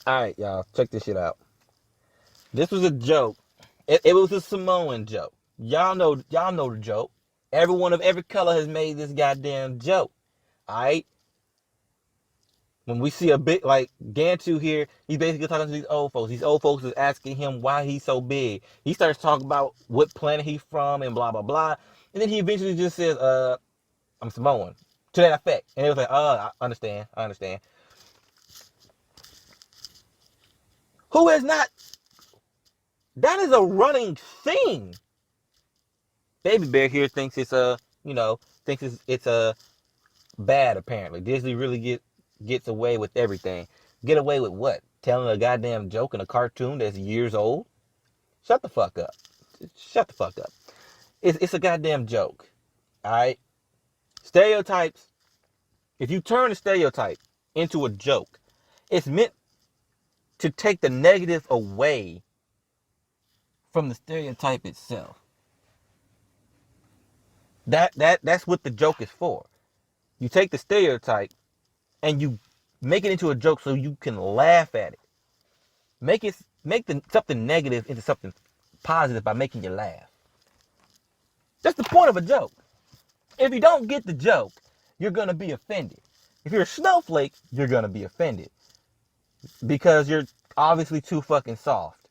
All right, y'all, check this shit out. This was a joke. It was a Samoan joke. Y'all know the joke. Everyone of every color has made this goddamn joke. All right. When we see a big like Gantu here, he's basically talking to these old folks. These old folks is asking him why he's so big. He starts talking about what planet he's from and blah blah blah. And then he eventually just says, I'm Samoan. To that effect. And it was like, I understand. I understand. Who is not? That is a running thing. Baby Bear here thinks it's thinks it's a bad apparently. Disney really gets away with everything. Get away with what? Telling a goddamn joke in a cartoon that's years old? Shut the fuck up. Shut the fuck up. It's a goddamn joke. Alright? Stereotypes. If you turn a stereotype into a joke, it's meant to take the negative away from the stereotype itself. That's what the joke is for. You take the stereotype and you make it into a joke so you can laugh at it. Make something negative into something positive by making you laugh. That's the point of a joke. If you don't get the joke, you're gonna be offended. If you're a snowflake, you're gonna be offended because you're obviously too fucking soft.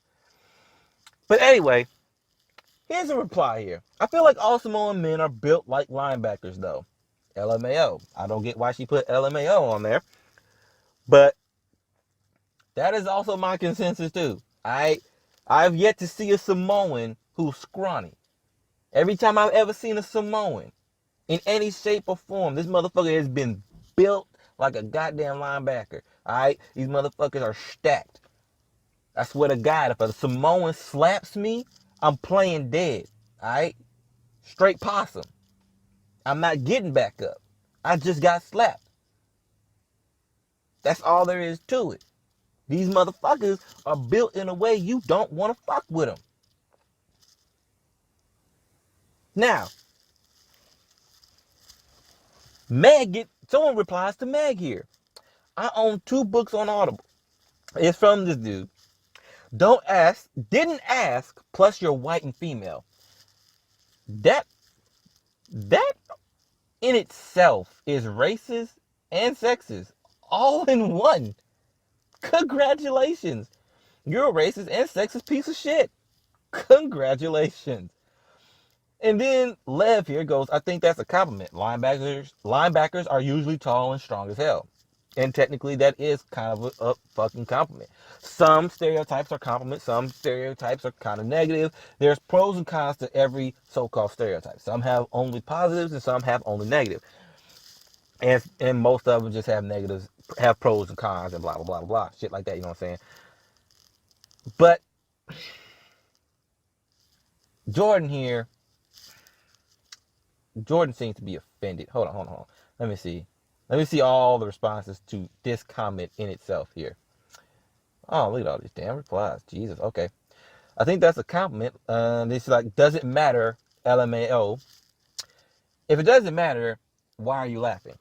But anyway, here's a reply here. I feel like all Samoan men are built like linebackers, though. LMAO. I don't get why she put LMAO on there, but that is also my consensus too. I've yet to see a Samoan who's scrawny. Every time I've ever seen a Samoan in any shape or form, this motherfucker has been built like a goddamn linebacker. Alright? These motherfuckers are stacked. I swear to God, if a Samoan slaps me, I'm playing dead. Alright? Straight possum. I'm not getting back up. I just got slapped. That's all there is to it. These motherfuckers are built in a way you don't want to fuck with them. Now, someone replies to Meg here. I own 2 books on Audible. It's from this dude. Didn't ask, plus you're white and female. That that in itself is racist and sexist all in one. Congratulations. You're a racist and sexist piece of shit. Congratulations. And then Lev here goes, I think that's a compliment. Linebackers are usually tall and strong as hell. And technically that is kind of a fucking compliment. Some stereotypes are compliments, some stereotypes are kind of negative. There's pros and cons to every so-called stereotype. Some have only positives and some have only negative. And most of them just have negatives, have pros and cons and blah blah blah blah. Shit like that, you know what I'm saying? But Jordan here, Jordan seems to be offended. Hold on. Let me see. Let me see all the responses to this comment in itself here. Oh, look at all these damn replies. Jesus. Okay. I think that's a compliment. It's like, does it matter? LMAO. If it doesn't matter, why are you laughing?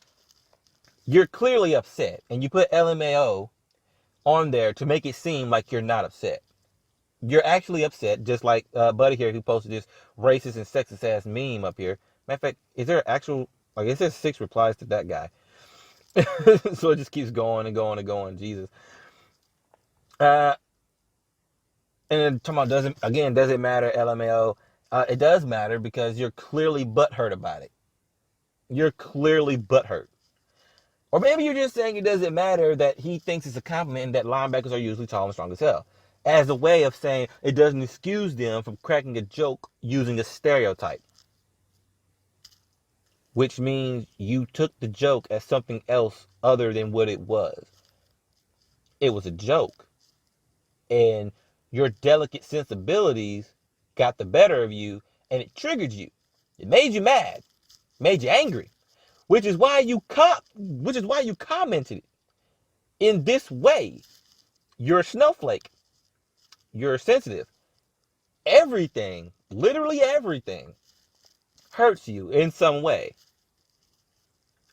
You're clearly upset, and you put LMAO on there to make it seem like you're not upset. You're actually upset, just like Buddy here who posted this racist and sexist ass meme up here. Matter of fact, is there actual, like it says 6 replies to that guy. So it just keeps going and going and going. Jesus. Uh, and then talking about does it matter? LMAO. It does matter because you're clearly butthurt about it. You're clearly butthurt. Or maybe you're just saying it doesn't matter that he thinks it's a compliment and that linebackers are usually tall and strong as hell. As a way of saying it doesn't excuse them from cracking a joke using a stereotype. Which means you took the joke as something else other than what it was. It was a joke. And your delicate sensibilities got the better of you and it triggered you. It made you mad, made you angry, which is why you commented in this way. You're a snowflake. You're sensitive. Everything, literally everything, hurts you in some way.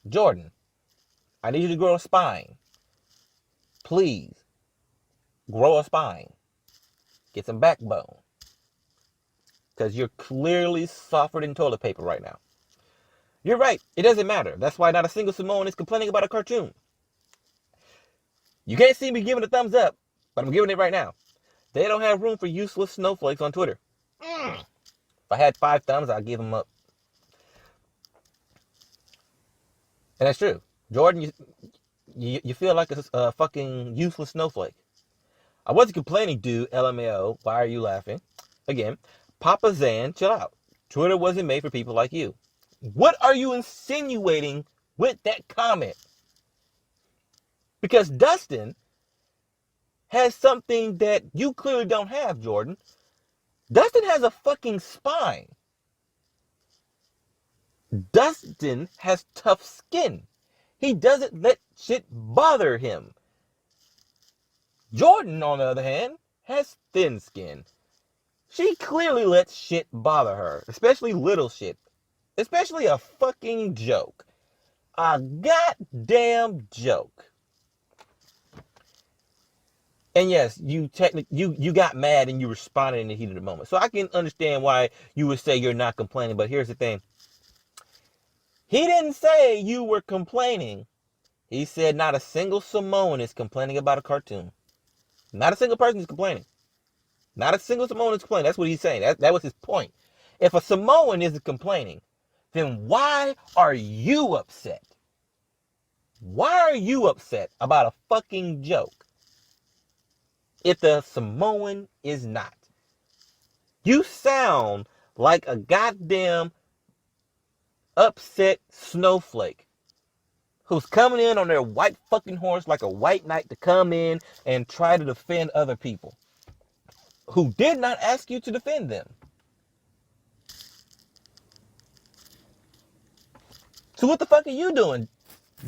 Jordan, I need you to grow a spine. Please. grow a spine. Get some backbone. Because you're clearly softer than toilet paper right now. You're right. It doesn't matter. That's why not a single Samoan is complaining about a cartoon. You can't see me giving a thumbs up, but I'm giving it right now. They don't have room for useless snowflakes on Twitter. If I had 5 thumbs, I'd give them up. And that's true. Jordan, you feel like a fucking useless snowflake. I wasn't complaining, dude. LMAO. Why are you laughing? Again, Papa Zan, chill out. Twitter wasn't made for people like you. What are you insinuating with that comment? Because Dustin has something that you clearly don't have, Jordan. Dustin has a fucking spine. Dustin has tough skin. He doesn't let shit bother him. Jordan, on the other hand, has thin skin. She clearly lets shit bother her, especially little shit. Especially a fucking joke. A goddamn joke. And yes, you got mad and you responded in the heat of the moment. So I can understand why you would say you're not complaining, but here's the thing. He didn't say you were complaining. He said not a single Samoan is complaining about a cartoon. Not a single person is complaining. Not a single Samoan is complaining. That's what he's saying. That was his point. If a Samoan isn't complaining, then why are you upset? Why are you upset about a fucking joke if the Samoan is not? You sound like a goddamn upset snowflake who's coming in on their white fucking horse like a white knight to come in and try to defend other people who did not ask you to defend them. So what the fuck are you doing,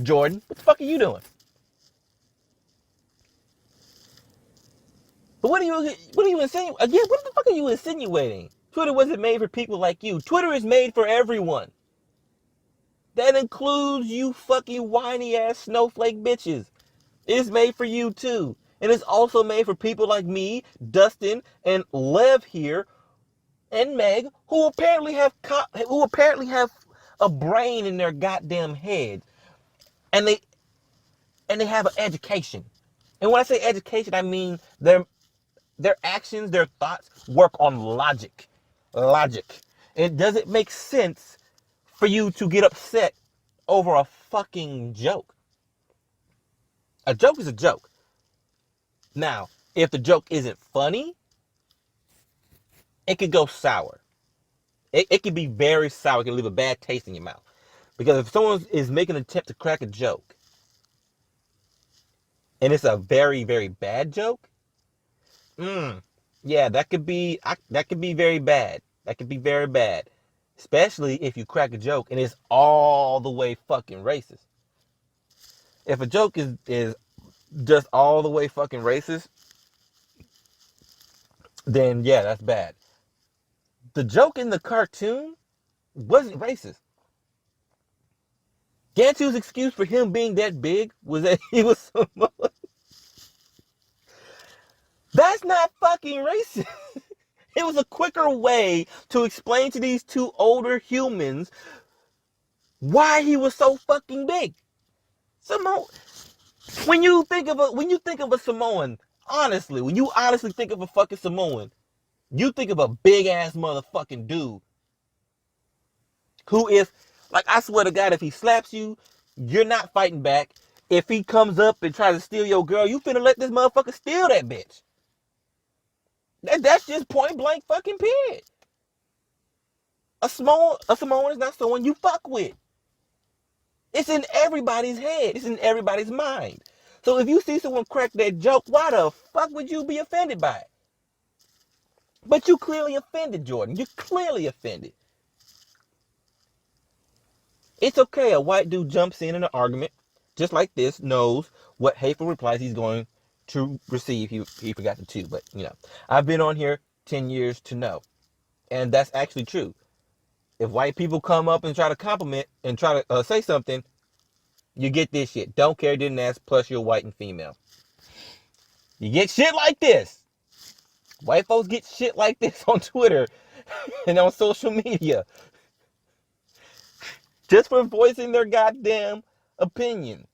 Jordan? What the fuck are you doing? But what are you insinuating? Again, what the fuck are you insinuating? Twitter wasn't made for people like you. Twitter is made for everyone. That includes you fucking whiny ass snowflake bitches. It's made for you too. And it's also made for people like me, Dustin, and Lev here, and Meg, who apparently have a brain in their goddamn head. And they have an education. And when I say education, I mean their actions, their thoughts work on logic. Logic. It doesn't make sense for you to get upset over a fucking joke. A joke is a joke. Now, if the joke isn't funny, it could go sour. It could be very sour. It can leave a bad taste in your mouth. Because if someone is making an attempt to crack a joke, and it's a very, very bad joke, yeah, that could be very bad. That could be very bad. Especially if you crack a joke and it's all the way fucking racist. If a joke is just all the way fucking racist, then yeah, that's bad. The joke in the cartoon wasn't racist. Gantu's excuse for him being that big was that he was Samoan. That's not fucking racist. It was a quicker way to explain to these 2 older humans why he was so fucking big. When you think of a Samoan, honestly, when you honestly think of a fucking Samoan, you think of a big ass motherfucking dude who is, like, I swear to God, if he slaps you, you're not fighting back. If he comes up and tries to steal your girl, you finna let this motherfucker steal that bitch. That's just point blank fucking period. A Samoan is not someone you fuck with. It's in everybody's head. It's in everybody's mind. So if you see someone crack that joke, why the fuck would you be offended by it? But you clearly offended, Jordan. You're clearly offended. It's okay. A white dude jumps in an argument just like this, knows what hateful replies he's going to receive. He forgot the 2, but I've been on here 10 years to know. And that's actually true. If white people come up and try to compliment and try to say something, you get this shit. Don't care, didn't ask, plus you're white and female. You get shit like this. White folks get shit like this on Twitter and on social media just for voicing their goddamn opinion.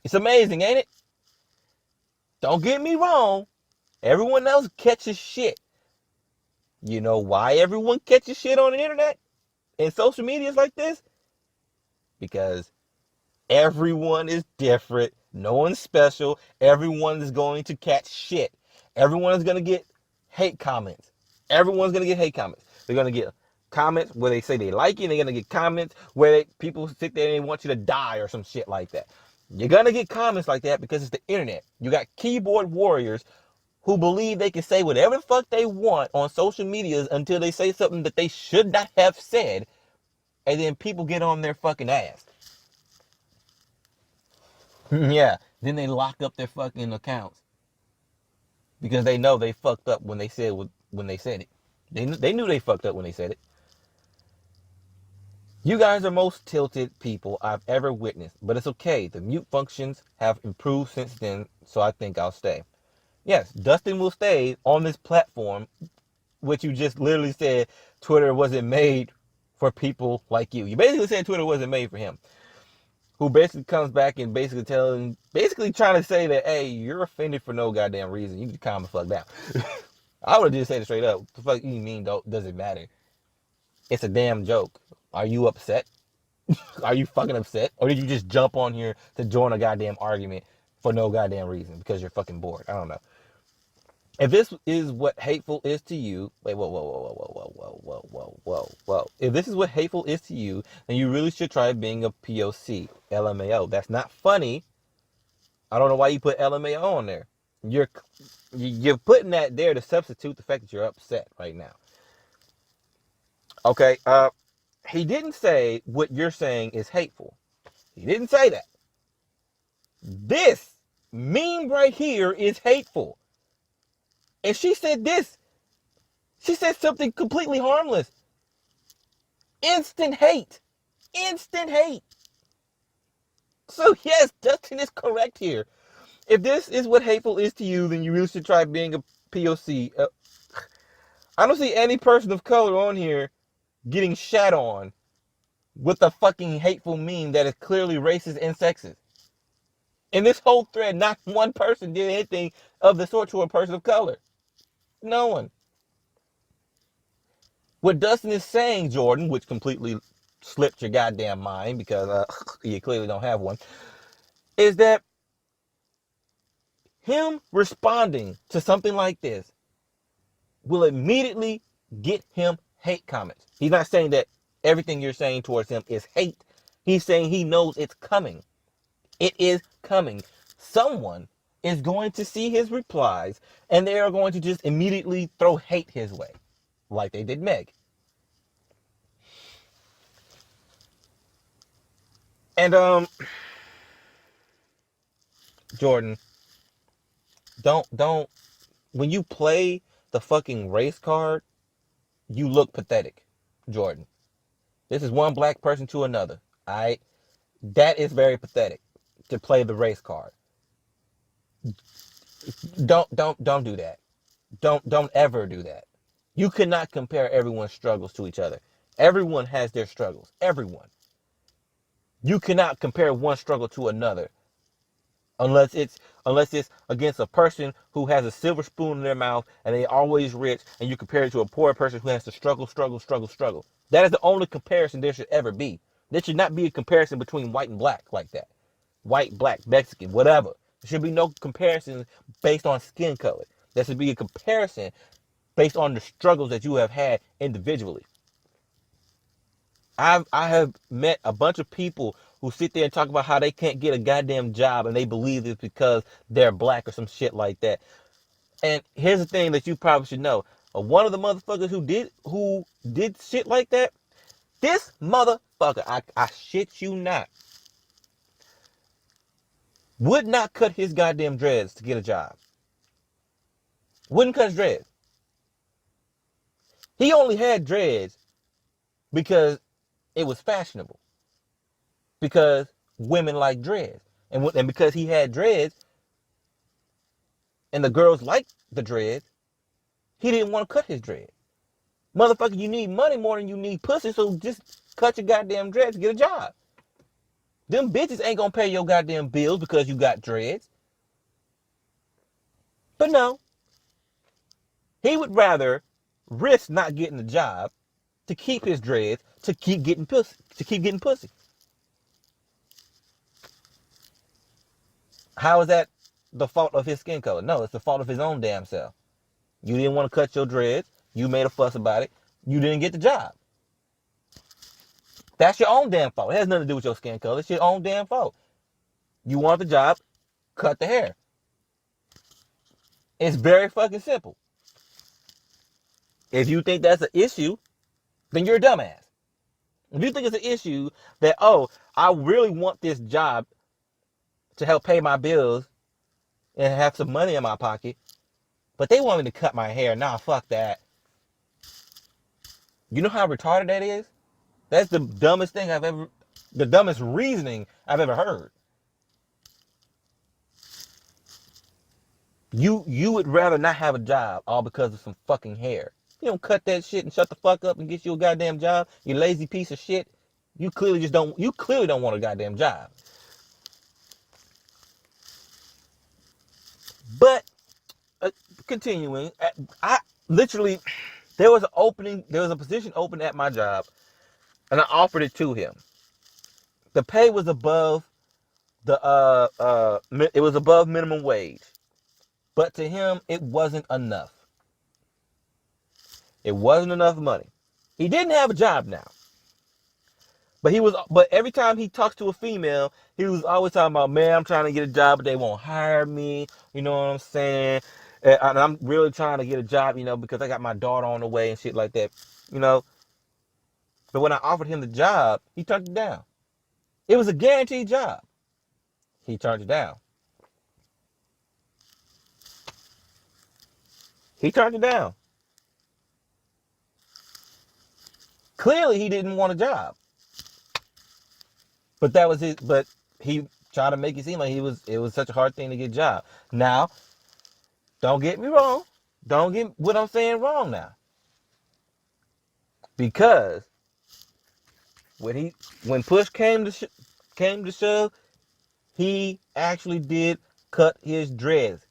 It's amazing, ain't it? Don't get me wrong. Everyone else catches shit. You know why everyone catches shit on the internet and social medias like this? Because everyone is different. No one's special. Everyone is going to catch shit. Everyone is going to get hate comments. Everyone's going to get hate comments. They're going to get comments where they say they like you. They're going to get comments where people sit there and they want you to die or some shit like that. You're going to get comments like that because it's the internet. You got keyboard warriors who believe they can say whatever the fuck they want on social media until they say something that they should not have said. And then people get on their fucking ass. Yeah, then they lock up their fucking accounts because they know they fucked up when they said it. They knew they fucked up when they said it. You guys are most tilted people I've ever witnessed, but it's okay. The mute functions have improved since then, so I think I'll stay. Yes, Dustin will stay on this platform, which you just literally said Twitter wasn't made for people like you. You basically said Twitter wasn't made for him. Who basically comes back and basically trying to say that, hey, you're offended for no goddamn reason. You can calm the fuck down. I would have just said it straight up. What the fuck you mean doesn't matter? It's a damn joke. Are you upset? Are you fucking upset? Or did you just jump on here to join a goddamn argument for no goddamn reason because you're fucking bored? I don't know. If this is what hateful is to you, wait, whoa, whoa, whoa, whoa, whoa, whoa, whoa, whoa, whoa, whoa. If this is what hateful is to you, then you really should try being a POC. LMAO. That's not funny. I don't know why you put LMAO on there. You're putting that there to substitute the fact that you're upset right now. Okay. He didn't say what you're saying is hateful. He didn't say that. This meme right here is hateful. And she said this. She said something completely harmless. Instant hate. Instant hate. So yes, Dustin is correct here. If this is what hateful is to you, then you really should try being a POC. I don't see any person of color on here getting shat on with a fucking hateful meme that is clearly racist and sexist. In this whole thread, not one person did anything of the sort to a person of color. No one. What Dustin is saying, Jordan, which completely slipped your goddamn mind because you clearly don't have one, is that him responding to something like this will immediately get him hate comments. He's not saying that everything you're saying towards him is hate. He's saying he knows it's coming. It is coming. Someone is going to see his replies and they are going to just immediately throw hate his way, like they did Meg. And Jordan, don't when you play the fucking race card, you look pathetic, Jordan. This is one black person to another. Alright? That is very pathetic to play the race card. Don't do that. Don't ever do that. You cannot compare everyone's struggles to each other. Everyone has their struggles. Everyone. You cannot compare one struggle to another unless it's against a person who has a silver spoon in their mouth and they're always rich, and you compare it to a poor person who has to struggle. That is the only comparison there should ever be. There should not be a comparison between white and black like that. White, black, Mexican, whatever. There should be no comparison based on skin color. There should be a comparison based on the struggles that you have had individually. I have met a bunch of people who sit there and talk about how they can't get a goddamn job and they believe it's because they're black or some shit like that. And here's the thing that you probably should know. One of the motherfuckers who did shit like that, this motherfucker, I shit you not, would not cut his goddamn dreads to get a job. Wouldn't cut his dreads. He only had dreads because it was fashionable. Because women like dreads. And because he had dreads, and the girls liked the dreads, he didn't want to cut his dreads. Motherfucker, you need money more than you need pussy, so just cut your goddamn dreads and get a job. Them bitches ain't gonna pay your goddamn bills because you got dreads. But no, he would rather risk not getting a job to keep his dreads, to keep getting pussy. How is that the fault of his skin color? No, it's the fault of his own damn self. You didn't want to cut your dreads. You made a fuss about it. You didn't get the job. That's your own damn fault. It has nothing to do with your skin color. It's your own damn fault. You want the job, cut the hair. It's very fucking simple. If you think that's an issue, then you're a dumbass. If you think it's an issue that, oh, I really want this job to help pay my bills and have some money in my pocket, but they want me to cut my hair. Nah, fuck that. You know how retarded that is? That's the dumbest reasoning I've ever heard. You would rather not have a job all because of some fucking hair. You don't cut that shit and shut the fuck up and get you a goddamn job, you lazy piece of shit. You clearly don't want a goddamn job. But continuing, I literally there was a position open at my job, and I offered it to him. The pay was above it was above minimum wage, but to him it wasn't enough. It wasn't enough money. He didn't have a job now, but every time he talks to a female, he was always talking about, man, I'm trying to get a job, but they won't hire me. You know what I'm saying? And I'm really trying to get a job, because I got my daughter on the way and shit like that, But when I offered him the job, he turned it down. It was a guaranteed job. He turned it down. He turned it down. Clearly, he didn't want a job. But he tried to make it seem like it was such a hard thing to get a job. Now, don't get me wrong. Don't get what I'm saying wrong now. Because when push came to shove, he actually did cut his dreads.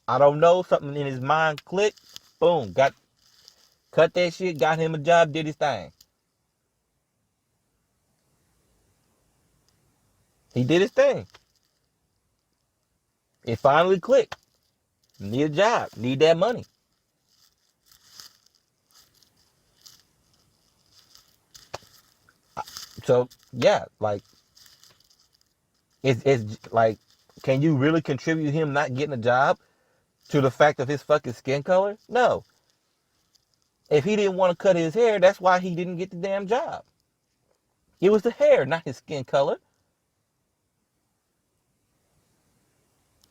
I don't know, something in his mind clicked. Boom, cut that shit, got him a job, did his thing. He did his thing. It finally clicked. Need a job, need that money. So yeah, like it's like, can you really contribute him not getting a job to the fact of his fucking skin color? No. If he didn't want to cut his hair, that's why he didn't get the damn job. It was the hair, not his skin color.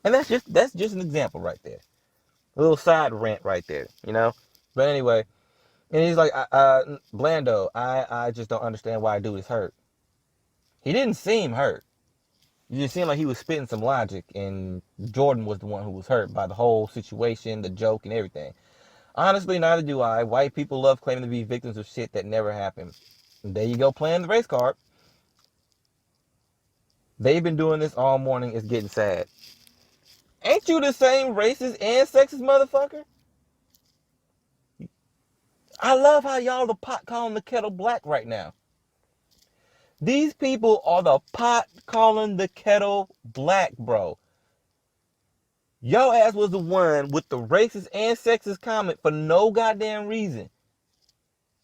And that's just an example right there. A little side rant right there, But anyway, and he's like, Blando, I just don't understand why dude is hurt. He didn't seem hurt. It just seemed like he was spitting some logic, and Jordan was the one who was hurt by the whole situation, the joke, and everything. Honestly, neither do I. White people love claiming to be victims of shit that never happened. And there you go, playing the race card. They've been doing this all morning. It's getting sad. Ain't you the same racist and sexist motherfucker? I love how y'all the pot calling the kettle black right now. These people are the pot calling the kettle black, bro. Your ass was the one with the racist and sexist comment for no goddamn reason.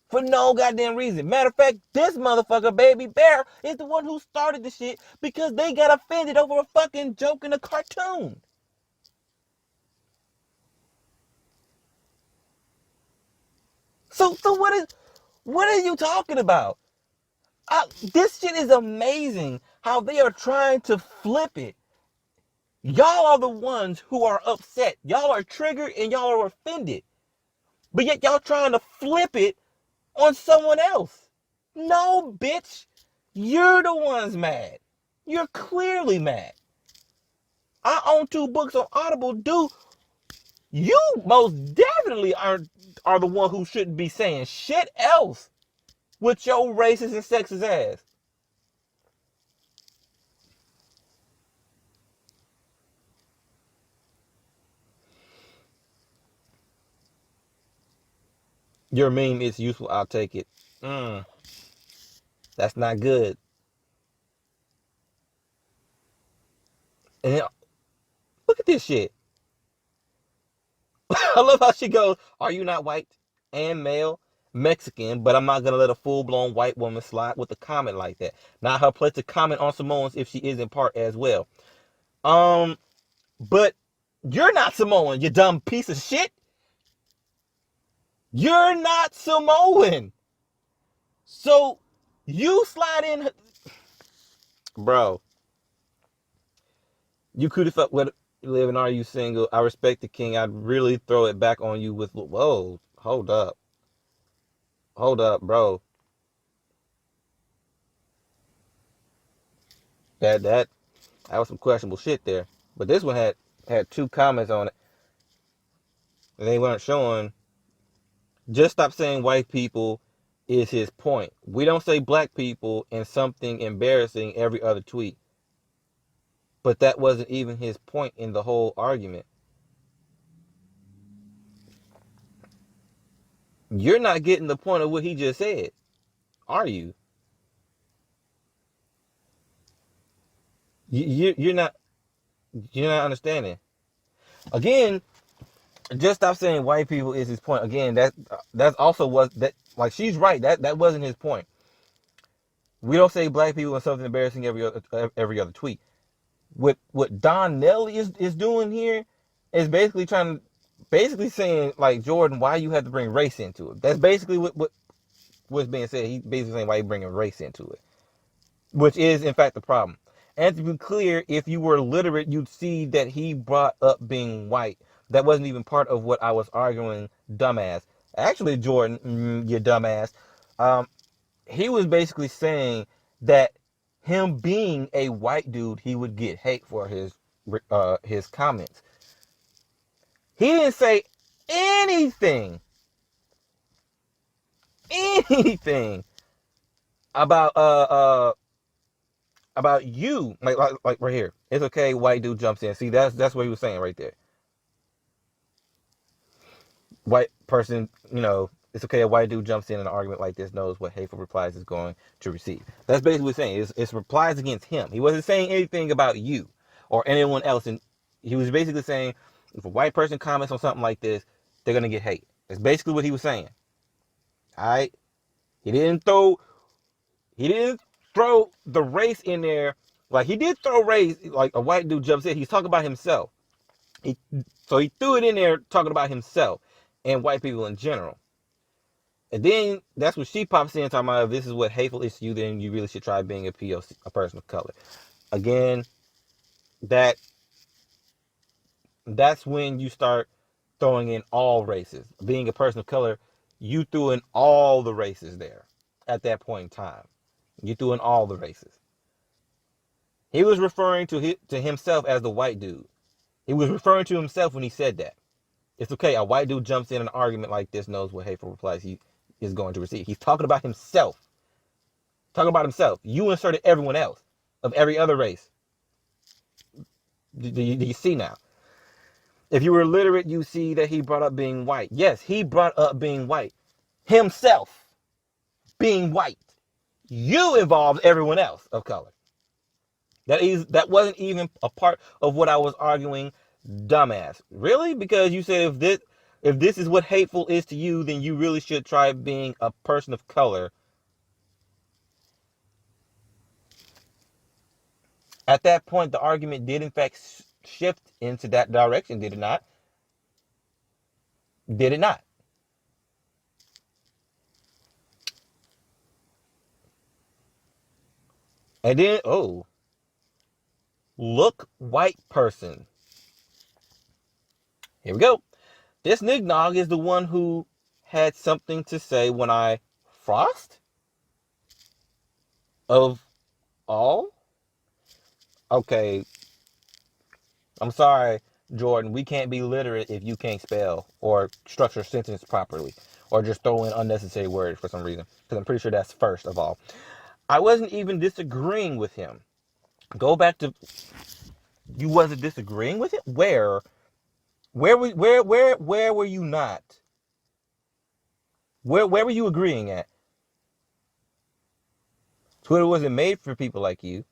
For no goddamn reason. Matter of fact, this motherfucker, Baby Bear, is the one who started the shit because they got offended over a fucking joke in a cartoon. So what are you talking about? This shit is amazing how they are trying to flip it. Y'all are the ones who are upset. Y'all are triggered and y'all are offended. But yet y'all trying to flip it on someone else. No, bitch. You're the ones mad. You're clearly mad. I own 2 books on Audible. Dude, You most definitely are the one who shouldn't be saying shit else with your racist and sexist ass. Your meme is useful. I'll take it. Mm, that's not good. And then, look at this shit. I love how she goes, "Are you not white and male, Mexican? But I'm not gonna let a full blown white woman slide with a comment like that. Not her place to comment on Samoans if she is in part as well. Um, but you're not Samoan, you dumb piece of shit. You're not Samoan. So you slide in, bro. You could have fucked with living. Are you single? I respect the king. I'd really throw it back on you with whoa. Hold up, bro. That was some questionable shit there. But this one had two comments on it, and they weren't showing. Just stop saying white people is his point. We don't say black people and something embarrassing every other tweet. But that wasn't even his point in the whole argument. You're not getting the point of what he just said, are you? You're not. You're not understanding. Again, just stop saying white people is his point. Again, that's also was that like she's right. That wasn't his point. We don't say black people and something embarrassing every other tweet. What Don Nelly is doing here is basically saying like Jordan, why you have to bring race into it. That's basically what's being said. He's basically saying why you bringing race into it, which is in fact the problem. And to be clear, if you were literate, you'd see that he brought up being white. That wasn't even part of what I was arguing, dumbass. Actually, Jordan, you dumbass. Um, he was basically saying that him being a white dude, he would get hate for his comments. He didn't say anything, anything about about you, like right here. It's okay, white dude jumps in. See, that's what he was saying right there. White person, it's okay. A white dude jumps in an argument like this, knows what hateful replies is going to receive. That's basically what he's saying. It's replies against him. He wasn't saying anything about you or anyone else. And he was basically saying, if a white person comments on something like this, they're gonna get hate. That's basically what he was saying. All right. He didn't throw he didn't throw the race in there. Like he did throw race, like a white dude jumps in. He's talking about himself. He so he threw it in there talking about himself and white people in general. And then that's when she pops in talking about if this is what hateful is to you, then you really should try being a POC, a person of color. Again, that that's when you start throwing in all races. Being a person of color, you threw in all the races there at that point in time. You threw in all the races. He was referring to himself as the white dude. He was referring to himself when he said that. It's okay. A white dude jumps in an argument like this, knows what hateful replies he is going to receive. He's talking about himself. Talking about himself. You inserted everyone else of every other race. Do you see now? If you were literate, you see that he brought up being white. Yes, he brought up being white. Himself being white. You involved everyone else of color. That wasn't even a part of what I was arguing, dumbass. Really? Because you said if this is what hateful is to you, then you really should try being a person of color. At that point, the argument did in fact shift into that direction, did it not? Did it not? And then, oh, look, white person. Here we go. This Nignog is the one who had something to say when I frost of all. Okay, I'm sorry. Jordan, we can't be literate if you can't spell or structure a sentence properly or just throw in unnecessary words for some reason. Because I'm pretty sure that's first of all. I wasn't even disagreeing with him. Go back to, you wasn't disagreeing with it? Where were you not? Where were you agreeing at? Twitter wasn't made for people like you.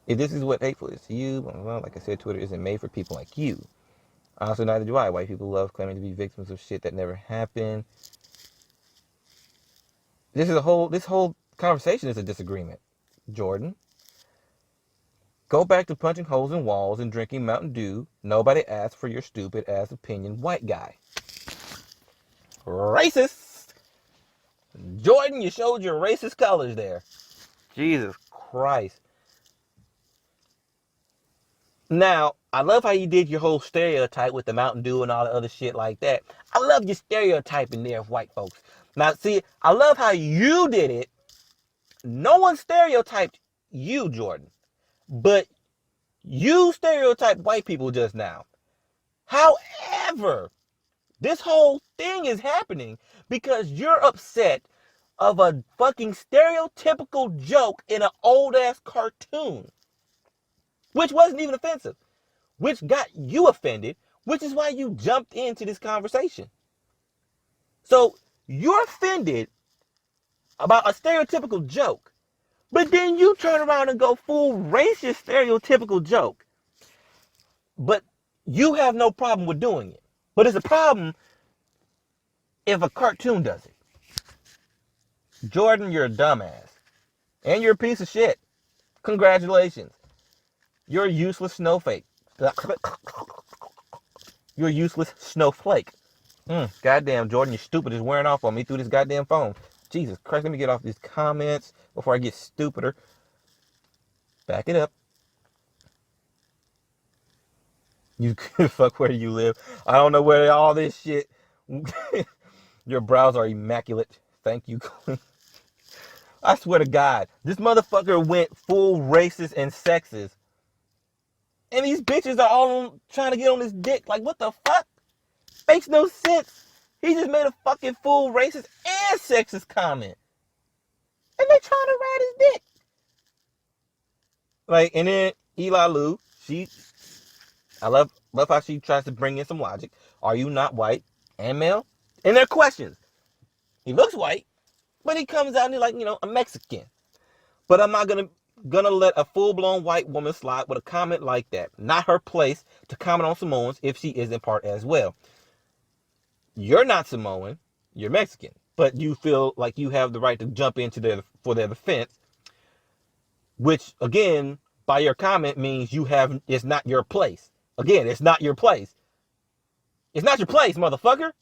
If this is what hateful is to you, well, like I said, Twitter isn't made for people like you. Honestly, neither do I. White people love claiming to be victims of shit that never happened. This whole conversation is a disagreement, Jordan. Go back to punching holes in walls and drinking Mountain Dew. Nobody asked for your stupid ass opinion, white guy. Racist! Jordan, you showed your racist colors there. Jesus Christ. Now, I love how you did your whole stereotype with the Mountain Dew and all the other shit like that. I love your stereotyping there of white folks. Now, see, I love how you did it. No one stereotyped you, Jordan. But you stereotyped white people just now. However, this whole thing is happening because you're upset of a fucking stereotypical joke in an old ass cartoon, which wasn't even offensive, which got you offended, which is why you jumped into this conversation. So you're offended about a stereotypical joke, but then you turn around and go full racist stereotypical joke. But you have no problem with doing it. But it's a problem if a cartoon does it. Jordan, you're a dumbass. And you're a piece of shit. Congratulations. You're a useless snowflake. You're a useless snowflake. Goddamn, Jordan, you're stupid. It's wearing off on me through this goddamn phone. Jesus Christ, let me get off these comments before I get stupider. Back it up. You could fuck where you live. I don't know where all this shit. Your brows are immaculate. Thank you. I swear to God, this motherfucker went full racist and sexist. And these bitches are all trying to get on his dick. Like, what the fuck? Makes no sense. He just made a fucking full racist and sexist comment. And they trying to ride his dick. Like, and then Eli Lou, I love how she tries to bring in some logic. Are you not white and male? And they're questions. He looks white, but he comes out and he's like, a Mexican. But I'm not gonna let a full-blown white woman slide with a comment like that. Not her place to comment on Samoans if she isn't part as well. You're not Samoan, you're Mexican, but you feel like you have the right to jump into for their defense, which again, by your comment means it's not your place. Again, it's not your place. It's not your place, motherfucker.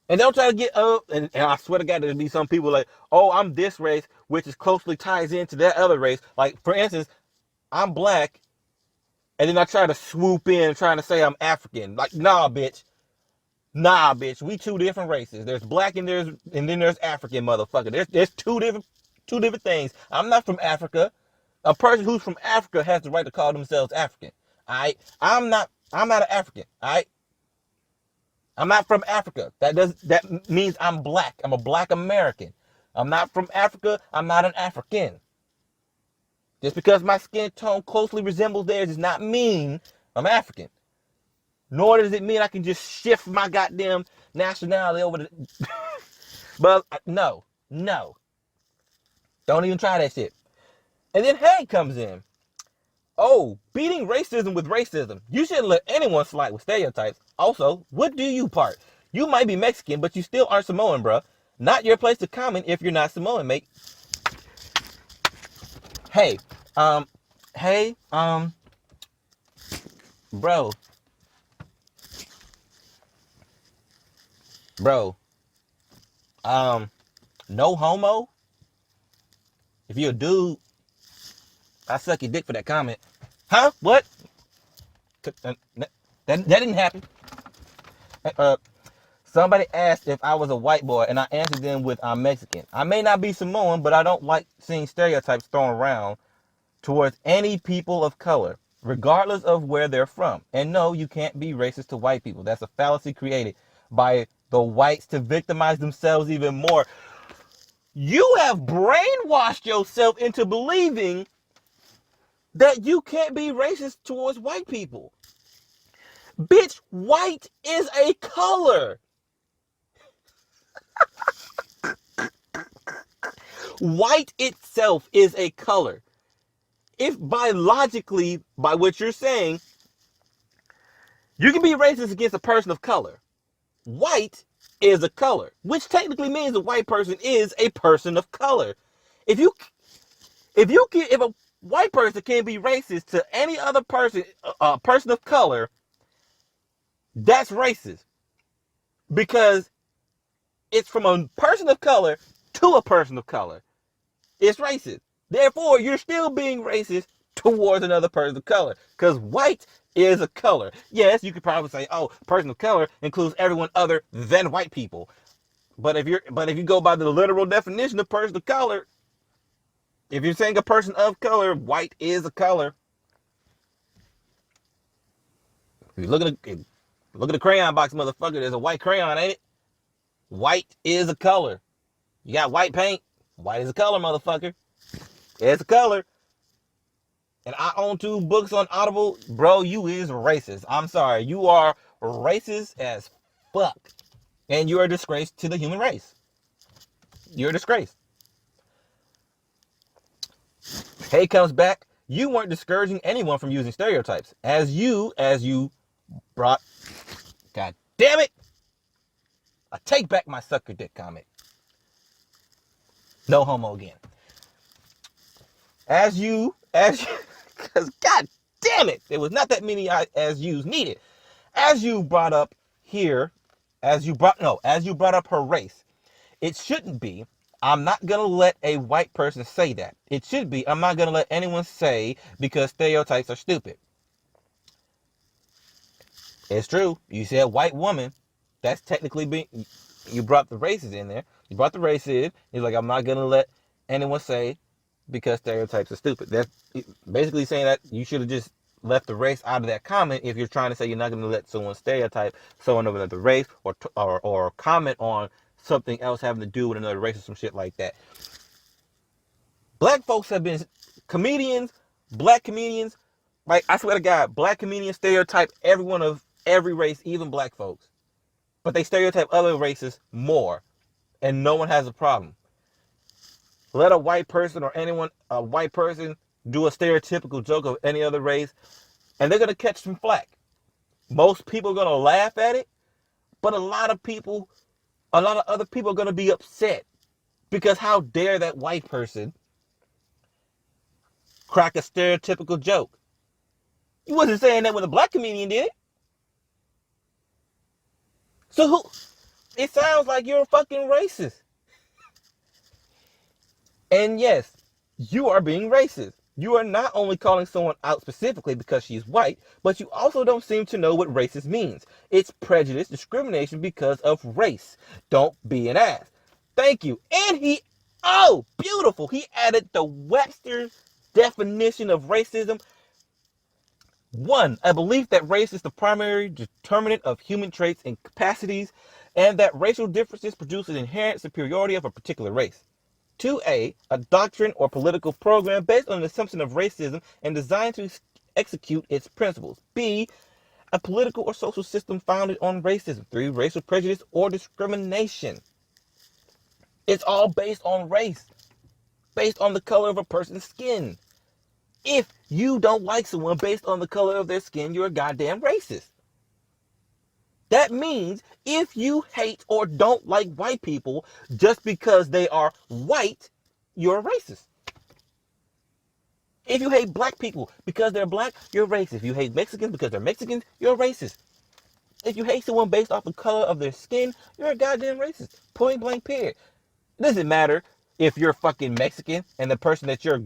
And don't try to get up, and I swear to God, there'll be some people like, oh, I'm this race, which is closely ties into that other race. Like, for instance, I'm black, and then I try to swoop in trying to say I'm African. Like, nah, bitch. Nah, bitch. We two different races. There's black and then there's African, motherfucker. There's two different things. I'm not from Africa. A person who's from Africa has the right to call themselves African. Alright? I'm not an African. Alright? I'm not from Africa. That means I'm black. I'm a black American. I'm not from Africa. I'm not an African. Just because my skin tone closely resembles theirs does not mean I'm African. Nor does it mean I can just shift my goddamn nationality over to... But no. Don't even try that shit. And then Hay comes in. Oh, beating racism with racism. You shouldn't let anyone slide with stereotypes. Also, what do you part? You might be Mexican, but you still aren't Samoan, bro. Not your place to comment if you're not Samoan, mate. Hey, bro. No homo. If you're a dude, I suck your dick for that comment. Huh? What? That didn't happen. Somebody asked if I was a white boy, and I answered them with I'm Mexican. I may not be Samoan, but I don't like seeing stereotypes thrown around towards any people of color, regardless of where they're from. And no, you can't be racist to white people. That's a fallacy created by the whites to victimize themselves even more. You have brainwashed yourself into believing that you can't be racist towards white people. Bitch, white is a color. White itself is a color. If biologically, by what you're saying, you can be racist against a person of color, white is a color, which technically means a white person is a person of color. If a white person can be racist to any other person, a person of color, that's racist because it's from a person of color to a person of color. It's racist. Therefore, you're still being racist towards another person of color because white is a color. Yes, you could probably say, oh, person of color includes everyone other than white people. But if you go by the literal definition of person of color, if you're saying a person of color, white is a color. If you look at the crayon box, motherfucker, there's a white crayon, ain't it? White is a color. You got white paint, white is a color, motherfucker. It's a color. And I own 2 books on Audible. Bro, you is racist. I'm sorry. You are racist as fuck. And you are a disgrace to the human race. You're a disgrace. Hay comes back. You weren't discouraging anyone from using stereotypes. As you brought... God damn it! I take back my sucker dick comment. No homo again. Because god damn it, there was not that many as yous needed. As you brought up here, as you brought up her race, it shouldn't be, I'm not going to let a white person say that. It should be, I'm not going to let anyone say because stereotypes are stupid. It's true. You said white woman. That's technically being, you brought the races in there. You brought the race in. He's like, I'm not going to let anyone say because stereotypes are stupid. That's basically saying that you should have just left the race out of that comment if you're trying to say you're not going to let someone stereotype someone of another race or comment on something else having to do with another race or some shit like that. Black folks have been comedians, black comedians, like I swear to God, black comedians stereotype everyone of every race, even black folks. But they stereotype other races more, and no one has a problem. Let a white person or a white person do a stereotypical joke of any other race, and they're going to catch some flack. Most people are going to laugh at it, but a lot of other people are going to be upset because how dare that white person crack a stereotypical joke? You wasn't saying that when a black comedian did it. So it sounds like you're a fucking racist. And yes, you are being racist. You are not only calling someone out specifically because she's white, but you also don't seem to know what racist means. It's prejudice, discrimination because of race. Don't be an ass. Thank you. And beautiful. He added the Webster's definition of racism. 1, a belief that race is the primary determinant of human traits and capacities, and that racial differences produce an inherent superiority of a particular race. 2A, a doctrine or political program based on an assumption of racism and designed to execute its principles. B, a political or social system founded on racism. 3, racial prejudice or discrimination. It's all based on race, based on the color of a person's skin. If you don't like someone based on the color of their skin, you're a goddamn racist. That means if you hate or don't like white people just because they are white, you're a racist. If you hate black people because they're black, you're racist. If you hate Mexicans because they're Mexicans, you're a racist. If you hate someone based off the color of their skin, you're a goddamn racist. Point blank period. It doesn't matter if you're fucking Mexican and the person that you're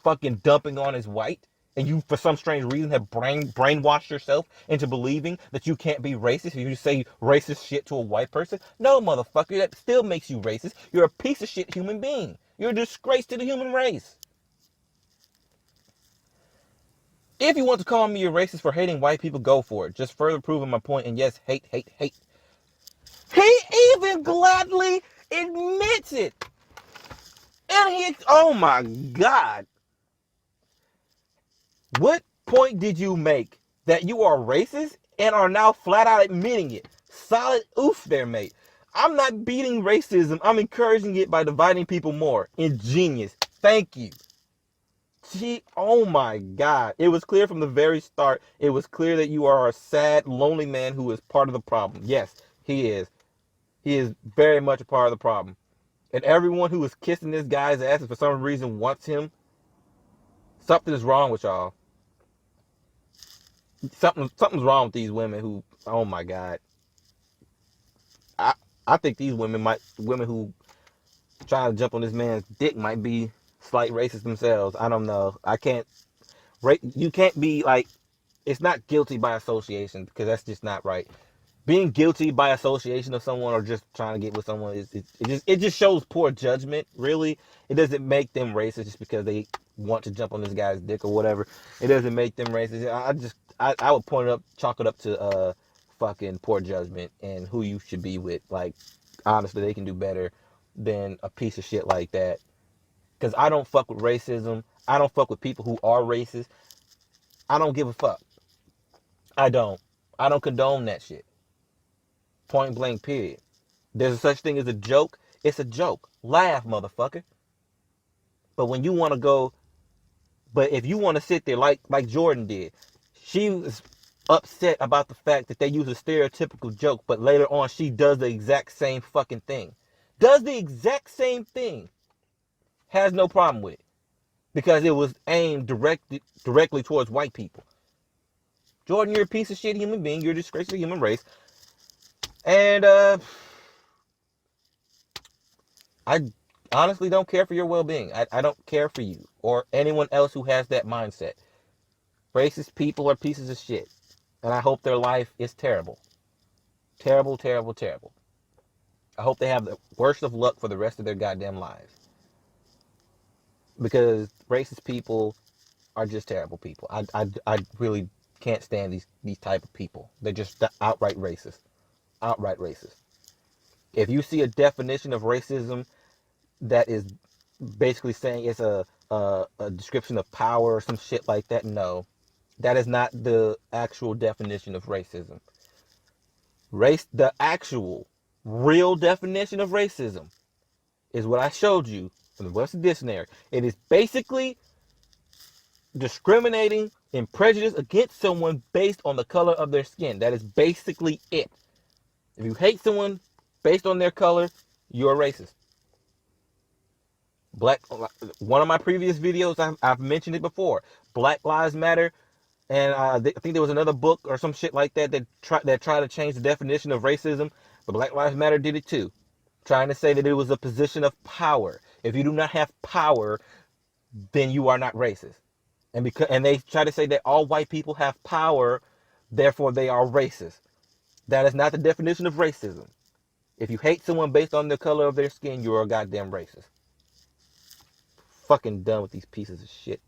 fucking dumping on is white. and you, for some strange reason, have brainwashed yourself into believing that you can't be racist if you just say racist shit to a white person. No, motherfucker, that still makes you racist. You're a piece of shit human being. You're a disgrace to the human race. If you want to call me a racist for hating white people, go for it. Just further proving my point. And yes, hate, hate, hate. He even gladly admits it. And oh my God. What point did you make that you are racist and are now flat out admitting it? Solid oof there, mate. I'm not beating racism. I'm encouraging it by dividing people more. Ingenious. Thank you. Gee, oh my God. It was clear from the very start. It was clear that you are a sad, lonely man who is part of the problem. Yes, he is. He is very much a part of the problem. And everyone who is kissing this guy's ass and for some reason wants him, something is wrong with y'all. Something's wrong with these women who, oh my God. I think these women who trying to jump on this man's dick might be slight racists themselves. I don't know. You can't be like, it's not guilty by association because that's just not right. Being guilty by association of someone or just trying to get with someone it just shows poor judgment. Really, it doesn't make them racist just because they want to jump on this guy's dick or whatever. It doesn't make them racist. I would chalk it up to fucking poor judgment and who you should be with. Like, honestly, they can do better than a piece of shit like that. Because I don't fuck with racism. I don't fuck with people who are racist. I don't give a fuck. I don't condone that shit. Point blank, period. There's a such thing as a joke. It's a joke. Laugh, motherfucker. But when you want to go, but if you want to sit there like Jordan did, she was upset about the fact that they use a stereotypical joke, but later on she does the exact same fucking thing. Does the exact same thing. Has no problem with it. Because it was aimed directly towards white people. Jordan, you're a piece of shit human being. You're a disgrace to the human race. And I honestly don't care for your well-being. I don't care for you or anyone else who has that mindset. Racist people are pieces of shit. And I hope their life is terrible. Terrible, terrible, terrible. I hope they have the worst of luck for the rest of their goddamn lives. Because racist people are just terrible people. I really can't stand these type of people. They're just outright racist. Outright racist. If you see a definition of racism that is basically saying it's a description of power or some shit like that, no. That is not the actual definition of racism. The actual, real definition of racism is what I showed you from the Webster Dictionary. It is basically discriminating and prejudice against someone based on the color of their skin. That is basically it. If you hate someone based on their color, you're a racist. One of my previous videos, I've mentioned it before. Black Lives Matter, and I think there was another book or some shit like that tried to change the definition of racism. But Black Lives Matter did it too, trying to say that it was a position of power. If you do not have power, then you are not racist. And they try to say that all white people have power, therefore they are racist. That is not the definition of racism. If you hate someone based on the color of their skin, you're a goddamn racist. Fucking done with these pieces of shit.